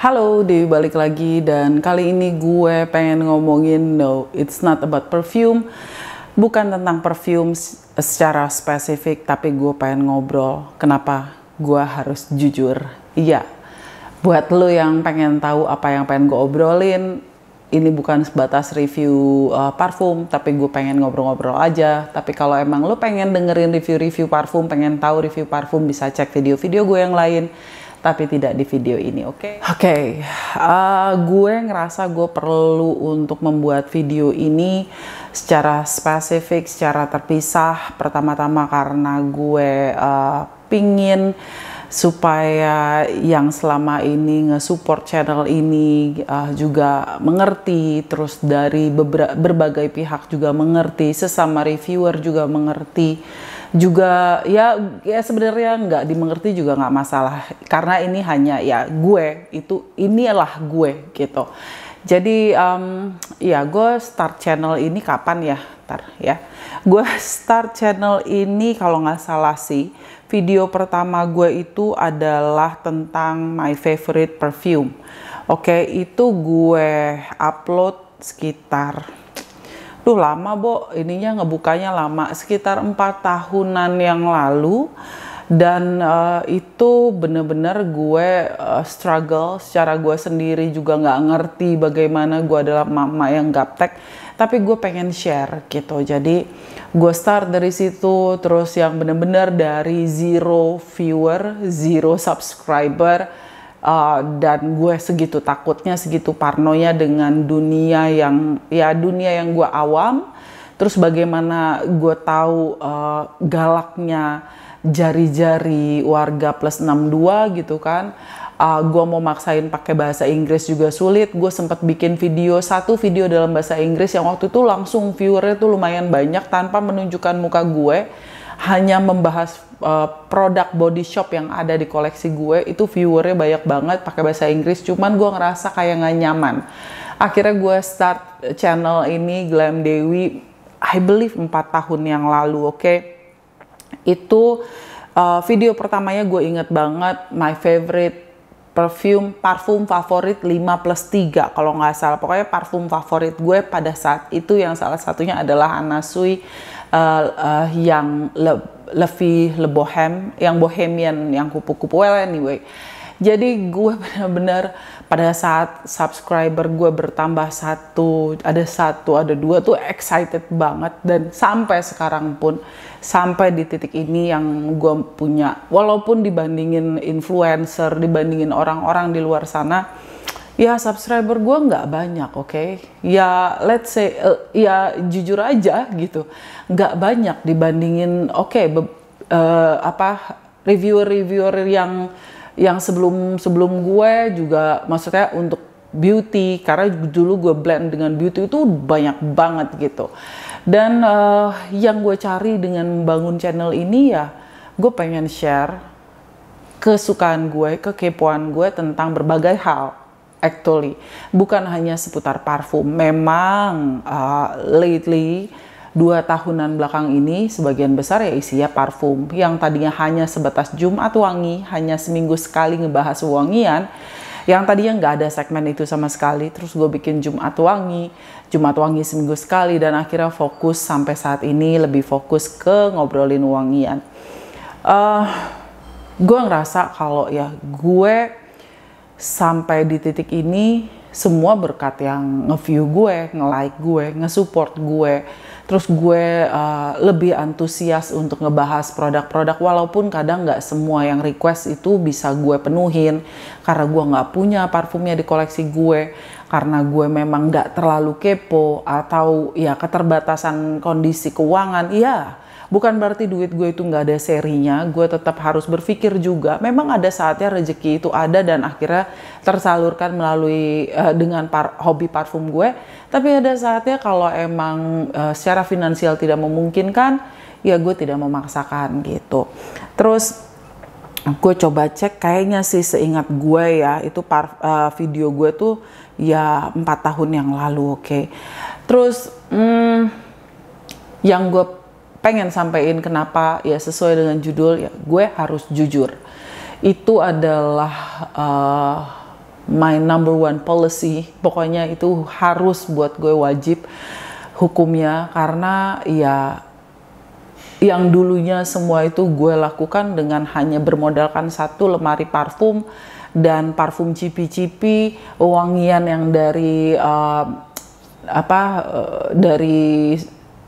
Halo, Dewi balik lagi dan kali ini gue pengen ngomongin no, it's not about perfume. Bukan tentang perfume secara spesifik, tapi gue pengen ngobrol kenapa gue harus jujur. Iya, buat lo yang pengen tahu apa yang pengen gue obrolin, ini bukan sebatas review parfum, tapi gue pengen ngobrol-ngobrol aja. Tapi kalau emang lo pengen dengerin review-review parfum, pengen tahu review parfum, bisa cek video-video gue yang lain. Tapi tidak di video ini, oke? Oke, gue ngerasa gue perlu untuk membuat video ini secara spesifik, secara terpisah. Pertama-tama karena gue pingin supaya yang selama ini nge-support channel ini juga mengerti, terus dari berbagai pihak juga mengerti, sesama reviewer juga mengerti. Juga ya sebenarnya nggak dimengerti juga nggak masalah, karena ini hanya ya inilah gue gitu. Jadi ya gue start channel ini kapan ya, gue start channel ini kalau nggak salah sih, video pertama gue itu adalah tentang my favorite perfume. Oke, itu gue upload sekitar lama, ininya ngebukanya lama, sekitar 4 tahunan yang lalu. Dan itu bener-bener gue struggle secara gue sendiri, juga nggak ngerti bagaimana. Gue adalah mama yang gaptek, tapi gue pengen share gitu. Jadi gue start dari situ, terus yang bener-bener dari 0 viewer, 0 subscriber. Dan gue segitu takutnya, segitu parnonya dengan dunia yang gue awam. Terus bagaimana gue tahu galaknya jari-jari warga plus 62 gitu kan. Gue mau maksain pakai bahasa Inggris juga sulit. Gue sempat bikin satu video dalam bahasa Inggris yang waktu itu langsung viewernya tuh lumayan banyak tanpa menunjukkan muka gue. Hanya membahas produk body shop yang ada di koleksi gue, itu viewernya banyak banget pakai bahasa Inggris, cuman gue ngerasa kayak gak nyaman. Akhirnya gue start channel ini, Glam Dewi, I believe 4 tahun yang lalu, oke? Itu video pertamanya gue inget banget, my favorite parfum favorit 5+3 kalau nggak salah. Pokoknya parfum favorit gue pada saat itu yang salah satunya adalah Anna Sui yang Le Bohème, yang bohemian, yang kupu-kupu. Well anyway, jadi gue benar-benar pada saat subscriber gue bertambah ada dua tuh excited banget. Dan sampai sekarang pun, sampai di titik ini yang gue punya, walaupun dibandingin influencer, dibandingin orang-orang di luar sana, ya subscriber gue nggak banyak, oke? Ya let's say, ya jujur aja gitu, nggak banyak dibandingin, reviewer-reviewer yang sebelum gue juga, maksudnya untuk beauty, karena dulu gue blend dengan beauty itu banyak banget gitu. Dan yang gue cari dengan membangun channel ini ya, gue pengen share kesukaan gue, kekepoan gue tentang berbagai hal. Actually, bukan hanya seputar parfum. Memang lately 2 tahunan belakang ini sebagian besar ya isinya parfum. Yang tadinya hanya sebatas Jumat Wangi, hanya seminggu sekali ngebahas wangian. Yang tadinya nggak ada segmen itu sama sekali, terus gue bikin Jumat Wangi seminggu sekali, dan akhirnya fokus sampai saat ini lebih fokus ke ngobrolin wangian. Gue ngerasa kalau ya gue sampai di titik ini semua berkat yang nge-view gue, nge-like gue, nge-support gue. Terus gue lebih antusias untuk ngebahas produk-produk, walaupun kadang nggak semua yang request itu bisa gue penuhin. Karena gue nggak punya parfumnya di koleksi gue, karena gue memang nggak terlalu kepo, atau ya keterbatasan kondisi keuangan. Iya, bukan berarti duit gue itu nggak ada serinya, gue tetap harus berpikir juga. Memang ada saatnya rezeki itu ada dan akhirnya tersalurkan melalui dengan hobi parfum gue. Tapi ada saatnya kalau emang secara finansial tidak memungkinkan, ya gue tidak memaksakan gitu. Terus gue coba cek, kayaknya sih seingat gue ya, itu video gue tuh ya 4 tahun yang lalu, oke? Terus yang gue pengen sampein kenapa, ya sesuai dengan judul, ya gue harus jujur. Itu adalah my number one policy. Pokoknya itu harus buat gue wajib hukumnya, karena ya yang dulunya semua itu gue lakukan dengan hanya bermodalkan satu lemari parfum dan parfum cipi-cipi, wangian yang dari dari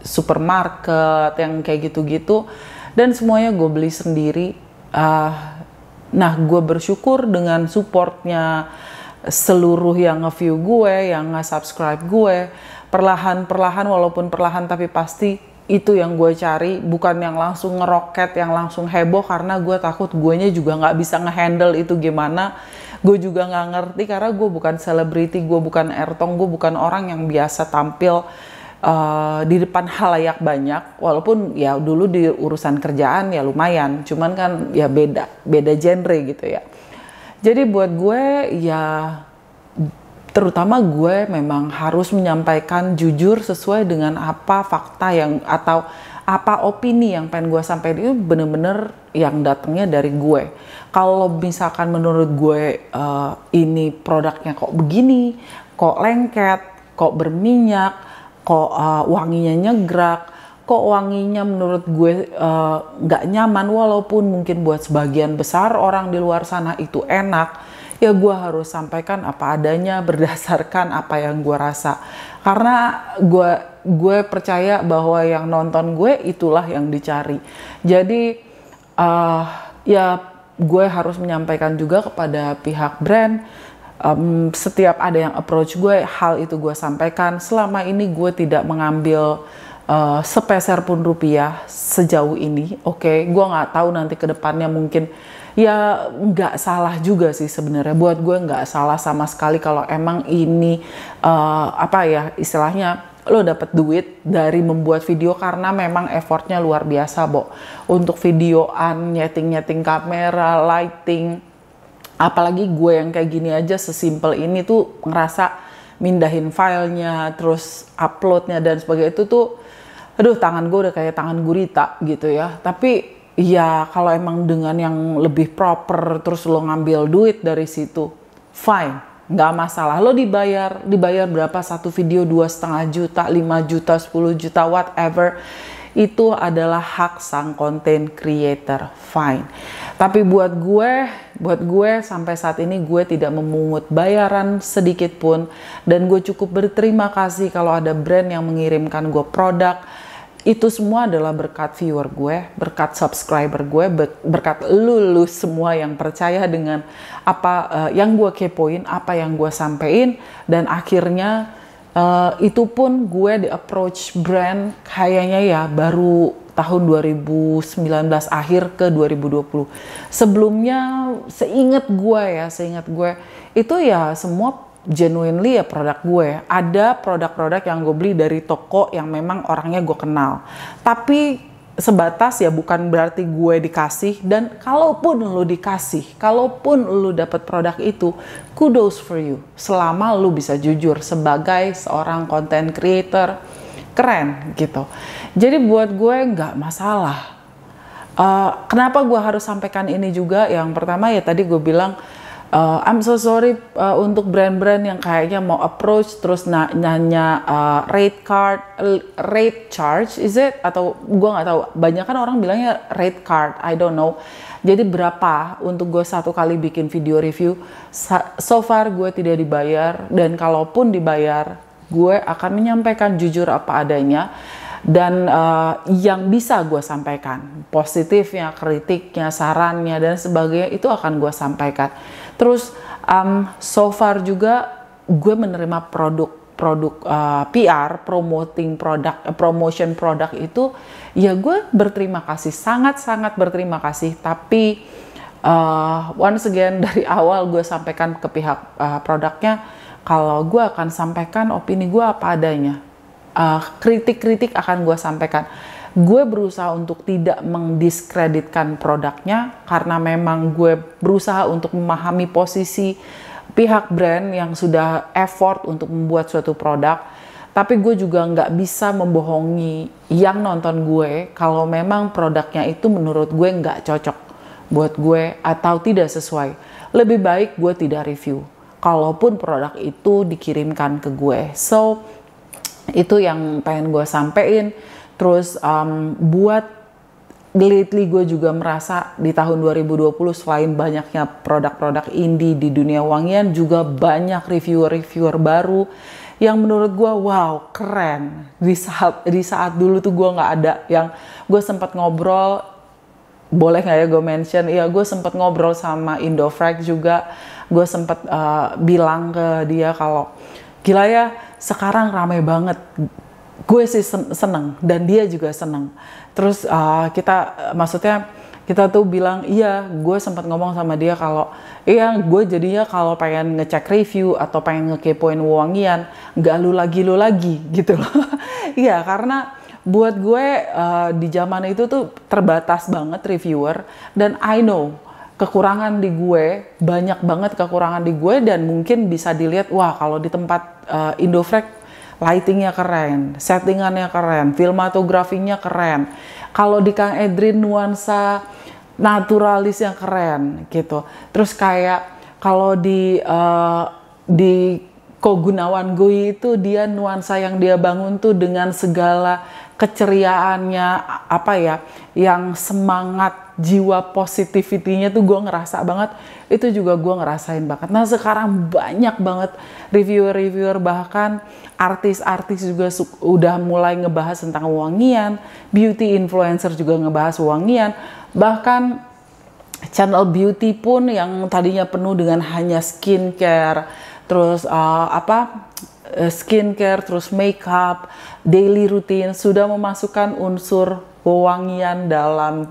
supermarket yang kayak gitu-gitu, dan semuanya gue beli sendiri. Nah, gue bersyukur dengan supportnya seluruh yang nge-view gue, yang nge-subscribe gue, perlahan-perlahan, walaupun perlahan tapi pasti itu yang gue cari, bukan yang langsung ngeroket, yang langsung heboh, karena gue takut guenya juga nggak bisa ngehandle itu gimana. Gue juga nggak ngerti karena gue bukan selebriti, gue bukan Ertong, gue bukan orang yang biasa tampil di depan halayak banyak. Walaupun ya dulu di urusan kerjaan ya lumayan, cuman kan ya beda genre gitu ya. Jadi buat gue ya, terutama gue memang harus menyampaikan jujur sesuai dengan apa fakta yang atau apa opini yang pengen gue sampaikan, itu bener-bener yang datangnya dari gue. Kalau misalkan menurut gue ini produknya kok begini, kok lengket, kok berminyak, kok wanginya nyegrak, kok wanginya menurut gue nggak nyaman, walaupun mungkin buat sebagian besar orang di luar sana itu enak, ya gue harus sampaikan apa adanya berdasarkan apa yang gue rasa. Karena gue percaya bahwa yang nonton gue itulah yang dicari. Jadi ya gue harus menyampaikan juga kepada pihak brand. Setiap ada yang approach gue, hal itu gue sampaikan. Selama ini gue tidak mengambil sepeser pun rupiah sejauh ini. Oke, gue nggak tahu nanti ke depannya mungkin. Ya nggak salah juga sih sebenarnya, buat gue nggak salah sama sekali kalau emang ini istilahnya lo dapet duit dari membuat video, karena memang effortnya luar biasa, Bo. Untuk videoan, nyeting kamera, lighting, apalagi gue yang kayak gini aja sesimpel ini tuh ngerasa mindahin filenya, terus uploadnya dan sebagainya, itu tuh aduh, tangan gue udah kayak tangan gurita gitu ya. Tapi ya kalau emang dengan yang lebih proper terus lo ngambil duit dari situ, fine, nggak masalah. Lo dibayar berapa satu video, 2,5 juta, 5 juta, 10 juta, whatever, itu adalah hak sang content creator, fine. Tapi buat gue sampai saat ini gue tidak memungut bayaran sedikit pun, dan gue cukup berterima kasih kalau ada brand yang mengirimkan gue produk. Itu semua adalah berkat viewer gue, berkat subscriber gue, berkat lu semua yang percaya dengan apa yang gue kepoin, apa yang gue sampein. Dan akhirnya itu pun gue di approach brand kayaknya ya baru tahun 2019 akhir ke 2020. Sebelumnya seingat gue itu ya semua genuinely ya produk gue. Ada produk-produk yang gue beli dari toko yang memang orangnya gue kenal. Tapi sebatas ya bukan berarti gue dikasih. Dan kalaupun lu dikasih, kalaupun lu dapat produk itu, kudos for you. Selama lu bisa jujur sebagai seorang content creator, keren gitu. Jadi buat gue nggak masalah. Kenapa gue harus sampaikan ini juga? Yang pertama ya tadi gue bilang, I'm so sorry untuk brand-brand yang kayaknya mau approach terus nanya rate charge, is it? Atau gue nggak tahu. Banyak kan orang bilangnya rate card, I don't know. Jadi berapa untuk gue satu kali bikin video review? So far gue tidak dibayar, dan kalaupun dibayar, gue akan menyampaikan jujur apa adanya. Dan yang bisa gue sampaikan, positifnya, kritiknya, sarannya, dan sebagainya, itu akan gue sampaikan. Terus so far juga gue menerima produk PR, promotion produk itu, ya gue berterima kasih, sangat-sangat berterima kasih. Tapi once again dari awal gue sampaikan ke pihak produknya, kalau gue akan sampaikan opini gue apa adanya. Kritik-kritik akan gue sampaikan. Gue berusaha untuk tidak mendiskreditkan produknya, karena memang gue berusaha untuk memahami posisi pihak brand yang sudah effort untuk membuat suatu produk. Tapi gue juga nggak bisa membohongi yang nonton gue kalau memang produknya itu menurut gue nggak cocok buat gue atau tidak sesuai. Lebih baik gue tidak review. kalaupun produk itu dikirimkan ke gue. So itu yang pengen gue sampein. Terus buat lately gue juga merasa di tahun 2020 selain banyaknya produk-produk indie di dunia wangian, juga banyak reviewer-reviewer baru yang menurut gue wow keren. Di saat dulu tuh gue nggak ada, yang gue sempat ngobrol, boleh nggak ya gue mention? Iya, gue sempat ngobrol sama Indofrag juga. Gue sempat bilang ke dia kalau gila ya, sekarang rame banget. Gue sih seneng dan dia juga seneng. Terus kita tuh bilang, iya, gue sempat ngomong sama dia kalau iya, gue jadinya kalau pengen ngecek review atau pengen ngekepoin wangian, nggak lu lagi gitu loh. Iya, karena buat gue di zaman itu tuh terbatas banget reviewer, dan I know kekurangan di gue, banyak banget kekurangan di gue, dan mungkin bisa dilihat, wah kalau di tempat Indofrag lightingnya keren, settingannya keren, filmatografinya keren. Kalau di Kang Edrin nuansa naturalis yang keren gitu. Terus kayak kalau di Ko Gunawan Goi itu dia nuansa yang dia bangun tuh dengan segala keceriaannya, apa ya, yang semangat, jiwa positivity-nya tuh gue ngerasa banget. Itu juga gue ngerasain banget. Nah sekarang banyak banget reviewer-reviewer, bahkan artis-artis juga udah mulai ngebahas tentang wangian, beauty influencer juga ngebahas wangian, bahkan channel beauty pun yang tadinya penuh dengan hanya skincare, terus skincare, terus makeup, daily routine, sudah memasukkan unsur wewangian dalam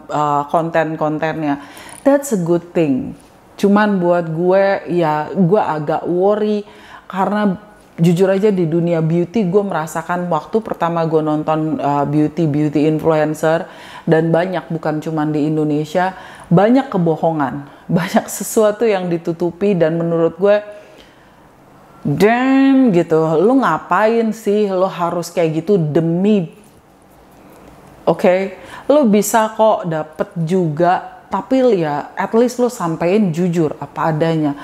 konten-kontennya. That's a good thing. Cuman buat gue, ya gue agak worry karena jujur aja di dunia beauty gue merasakan waktu pertama gue nonton beauty influencer, dan banyak, bukan cuman di Indonesia, banyak kebohongan, banyak sesuatu yang ditutupi, dan menurut gue damn gitu, lu ngapain sih lu harus kayak gitu demi lu bisa kok dapet juga, tapi ya at least lu sampein jujur apa adanya.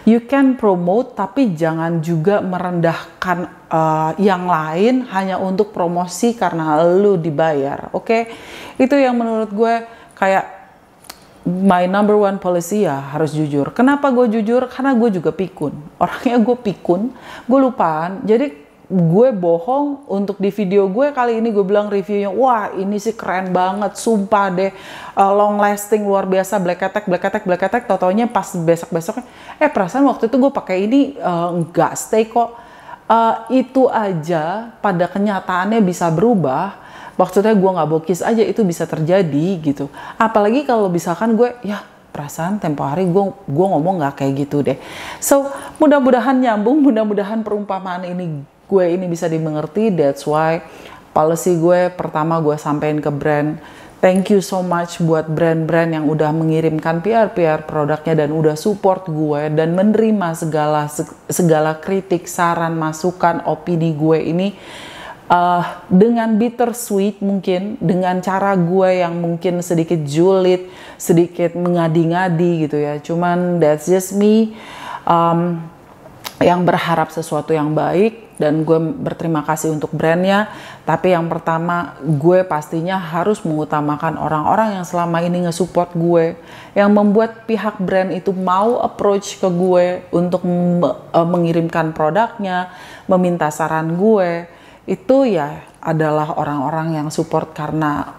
You can promote, tapi jangan juga merendahkan yang lain hanya untuk promosi karena lu dibayar. Itu yang menurut gue kayak my number one policy, ya harus jujur. Kenapa gue jujur? Karena gue juga pikun. Orangnya gue pikun, gue lupaan. Jadi gue bohong untuk di video gue kali ini gue bilang reviewnya, wah ini sih keren banget, sumpah deh, long lasting luar biasa, black attack, tau-taunya pas besok-besoknya, perasaan waktu itu gue pakai ini nggak stay kok. Itu aja pada kenyataannya bisa berubah. Maksudnya gue nggak bokis aja, itu bisa terjadi gitu. Apalagi kalau misalkan gue, ya perasaan tempo hari gue ngomong nggak kayak gitu deh. So mudah-mudahan nyambung, mudah-mudahan perumpamaan gue ini bisa dimengerti. That's why policy gue pertama gue sampein ke brand, thank you so much buat brand-brand yang udah mengirimkan PR produknya dan udah support gue dan menerima segala kritik, saran, masukan, opini gue ini dengan bittersweet, mungkin dengan cara gue yang mungkin sedikit julid, sedikit mengadi-ngadi gitu ya. Cuman that's just me yang berharap sesuatu yang baik, dan gue berterima kasih untuk brandnya. Tapi yang pertama, gue pastinya harus mengutamakan orang-orang yang selama ini nge-support gue, yang membuat pihak brand itu mau approach ke gue untuk mengirimkan produknya, meminta saran gue. Itu ya adalah orang-orang yang support karena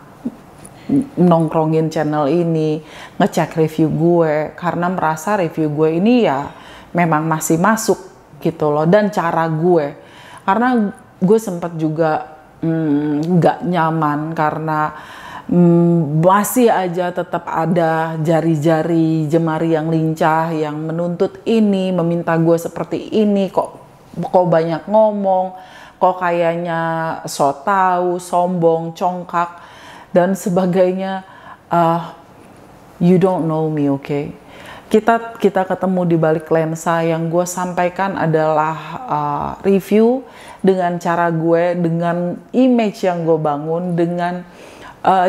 nongkrongin channel ini, ngecek review gue, karena merasa review gue ini ya memang masih masuk gitu loh, dan cara gue. Karena gue sempat juga nggak nyaman karena masih aja tetap ada jari-jari jemari yang lincah yang menuntut ini, meminta gue seperti ini, kok banyak ngomong, kok kayaknya so tahu, sombong, congkak dan sebagainya. You don't know me, okay? Kita ketemu di balik lensa. Yang gue sampaikan adalah review dengan cara gue, dengan image yang gue bangun, dengan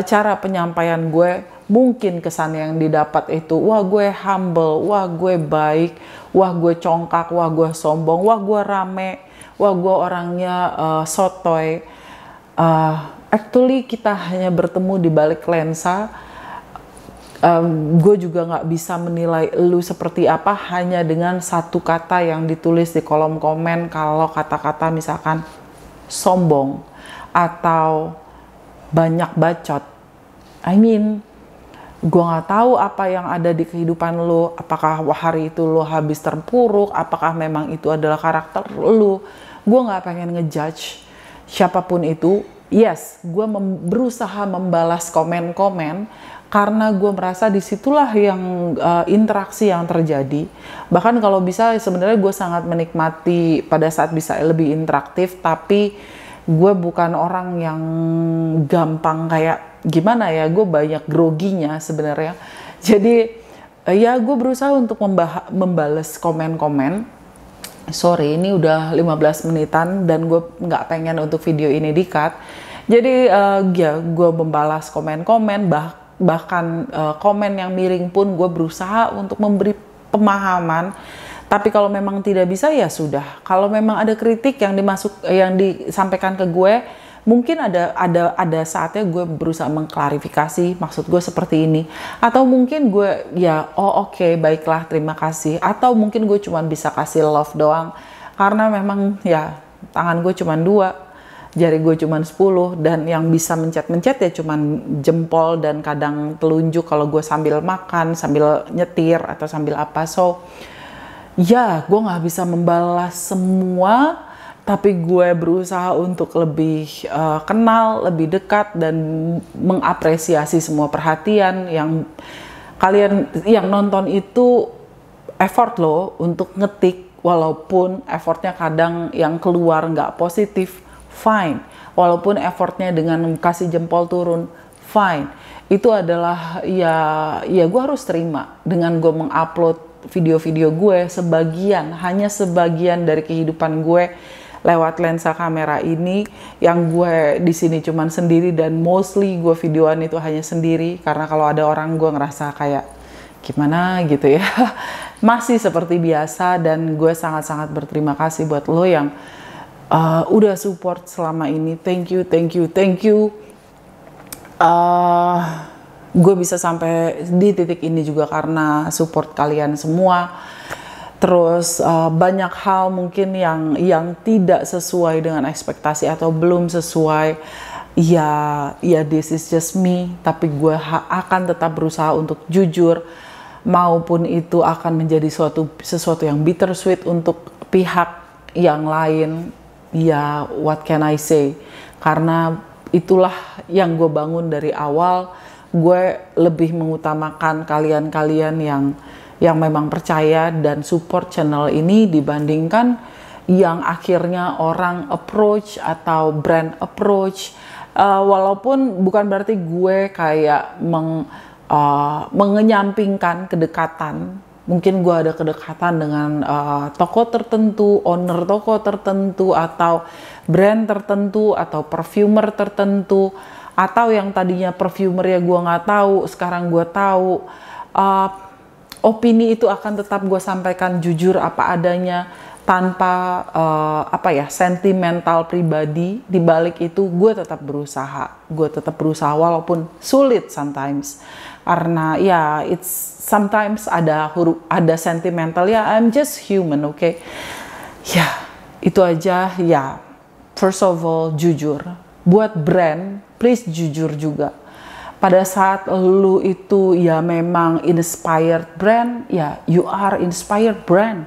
cara penyampaian gue, mungkin kesan yang didapat itu, wah gue humble, wah gue baik, wah gue congkak, wah gue sombong, wah gue rame, wah gue orangnya sotoy. Actually kita hanya bertemu di balik lensa. Gue juga nggak bisa menilai lu seperti apa hanya dengan satu kata yang ditulis di kolom komen. Kalau kata-kata misalkan sombong atau banyak bacot, gue nggak tahu apa yang ada di kehidupan lo. Apakah hari itu lo habis terpuruk, apakah memang itu adalah karakter lo. Gue nggak pengen ngejudge siapapun itu. Yes, gue berusaha membalas komen-komen karena gue merasa disitulah yang interaksi yang terjadi. Bahkan kalau bisa sebenarnya gue sangat menikmati pada saat bisa lebih interaktif, tapi gue bukan orang yang gampang kayak gimana ya, gue banyak groginya sebenarnya. Jadi ya gue berusaha untuk membales komen-komen. Sorry, ini udah 15 menitan dan gue nggak pengen untuk video ini di-cut. Jadi ya gue membalas komen-komen, bahkan komen yang miring pun gue berusaha untuk memberi pemahaman. Tapi kalau memang tidak bisa ya sudah. Kalau memang ada kritik yang disampaikan ke gue, mungkin ada saatnya gue berusaha mengklarifikasi maksud gue seperti ini, atau mungkin gue ya oke, baiklah, terima kasih, atau mungkin gue cuma bisa kasih love doang karena memang ya tangan gue cuma 2, jari gue cuma 10, dan yang bisa mencet ya cuma jempol dan kadang telunjuk kalau gue sambil makan, sambil nyetir atau sambil apa. So ya gue nggak bisa membalas semua, tapi gue berusaha untuk lebih kenal, lebih dekat, dan mengapresiasi semua perhatian yang kalian yang nonton itu effort lo untuk ngetik, walaupun effortnya kadang yang keluar nggak positif, fine. Walaupun effortnya dengan kasih jempol turun, fine. Itu adalah ya gue harus terima dengan gue mengupload video-video gue hanya sebagian dari kehidupan gue lewat lensa kamera ini, yang gue di sini cuman sendiri, dan mostly gue videoan itu hanya sendiri karena kalau ada orang gue ngerasa kayak gimana gitu ya. Masih seperti biasa, dan gue sangat-sangat berterima kasih buat lo yang udah support selama ini. Thank you. Gue bisa sampai di titik ini juga karena support kalian semua. Terus banyak hal mungkin yang tidak sesuai dengan ekspektasi atau belum sesuai. Ya this is just me. Tapi gue akan tetap berusaha untuk jujur, maupun itu akan menjadi sesuatu yang bittersweet untuk pihak yang lain. Ya what can I say? Karena itulah yang gue bangun dari awal. Gue lebih mengutamakan kalian-kalian yang memang percaya dan support channel ini dibandingkan yang akhirnya orang approach atau brand approach. Walaupun bukan berarti gue kayak mengenyampingkan kedekatan. Mungkin gue ada kedekatan dengan toko tertentu, owner toko tertentu, atau brand tertentu, atau perfumer tertentu, atau yang tadinya perfumer ya gue nggak tahu, sekarang gue tahu. Opini itu akan tetap gue sampaikan jujur apa adanya, tanpa sentimental pribadi. Di balik itu gue tetap berusaha walaupun sulit sometimes, karena ya sometimes ada sentimental, ya I'm just human, okay? Ya itu aja. Ya first of all, jujur. Buat brand, please jujur juga. Pada saat lu itu ya memang inspired brand, ya you are inspired brand.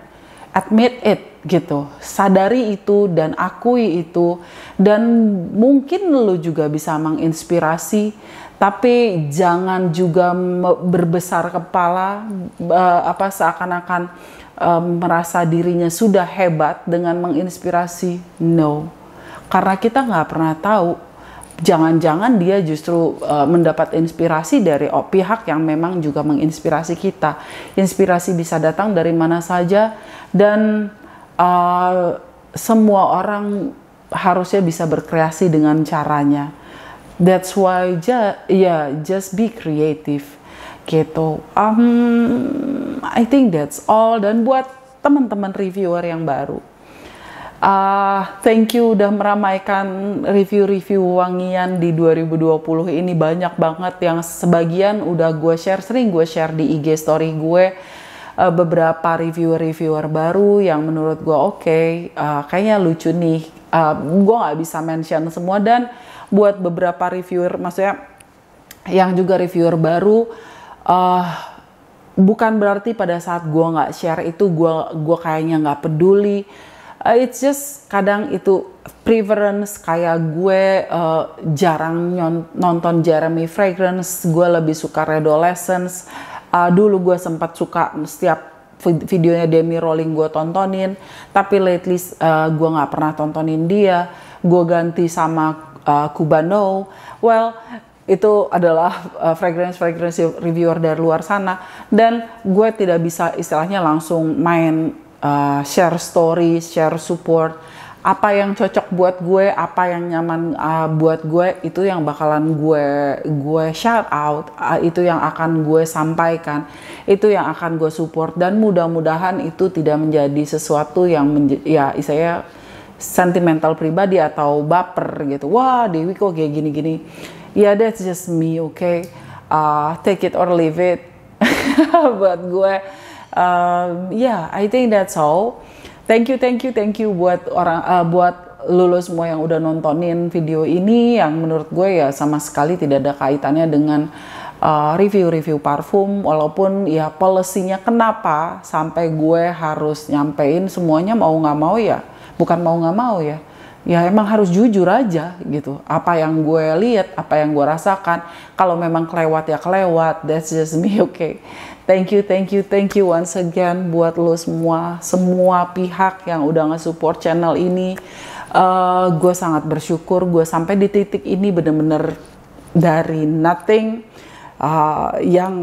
Admit it gitu. Sadari itu dan akui itu. Dan mungkin lu juga bisa menginspirasi, tapi jangan juga berbesar kepala, seakan-akan merasa dirinya sudah hebat dengan menginspirasi. No. Karena kita nggak pernah tahu. Jangan-jangan dia justru mendapat inspirasi dari pihak yang memang juga menginspirasi kita. Inspirasi bisa datang dari mana saja, dan semua orang harusnya bisa berkreasi dengan caranya. That's why just be creative gitu. I think that's all. Dan buat teman-teman reviewer yang baru, thank you udah meramaikan review-review wangian di 2020 ini. Banyak banget yang sebagian udah sering gue share di IG story gue. Beberapa reviewer baru yang menurut gue oke, kayaknya lucu nih. Gue nggak bisa mention semua, dan buat beberapa reviewer, maksudnya yang juga reviewer baru, bukan berarti pada saat gue nggak share itu gue kayaknya nggak peduli. It's just kadang itu preference. Kayak gue jarang nonton Jeremy Fragrance, gue lebih suka Redolescence. Dulu gue sempat suka setiap videonya Demi Rolling gue tontonin, tapi lately gue nggak pernah tontonin dia. Gue ganti sama Cubano. Well, itu adalah fragrance reviewer dari luar sana, dan gue tidak bisa istilahnya langsung main share story, share support. Apa yang cocok buat gue, apa yang nyaman buat gue, itu yang bakalan gue shout out, itu yang akan gue sampaikan, itu yang akan gue support. Dan mudah-mudahan itu tidak menjadi sesuatu yang saya sentimental pribadi atau baper gitu. Wah, Dewi kok kayak gini-gini. Ya, that's just me, okay? Take it or leave it. Buat gue, I think that's all. Thank you buat buat lulu semua yang udah nontonin video ini, yang menurut gue ya sama sekali tidak ada kaitannya dengan review parfum, walaupun ya policy-nya kenapa sampai gue harus nyampein semuanya mau nggak mau ya, bukan mau nggak mau ya. Ya emang harus jujur aja gitu. Apa yang gue lihat, apa yang gue rasakan. Kalau memang kelewat ya kelewat. That's just me, okay. Thank you once again buat lo semua pihak yang udah nge-support channel ini. Gue sangat bersyukur. Gue sampai di titik ini bener-bener dari nothing. Yang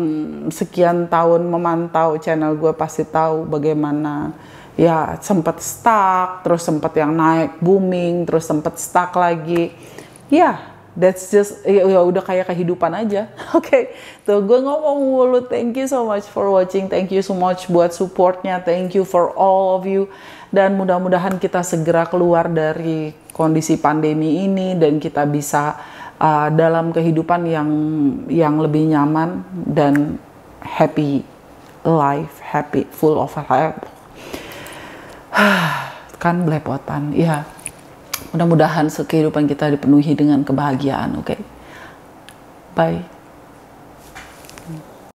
sekian tahun memantau channel gue pasti tahu bagaimana. Ya sempet stuck, terus sempet yang naik booming, terus sempet stuck lagi. Ya, that's just ya udah kayak kehidupan aja. Oke, tuh gue ngomong mulu. Thank you so much for watching. Thank you so much buat supportnya. Thank you for all of you. Dan mudah-mudahan kita segera keluar dari kondisi pandemi ini dan kita bisa dalam kehidupan yang lebih nyaman dan happy life, happy, full of life. Kan belepotan ya, mudah-mudahan kehidupan kita dipenuhi dengan kebahagiaan. Oke, bye.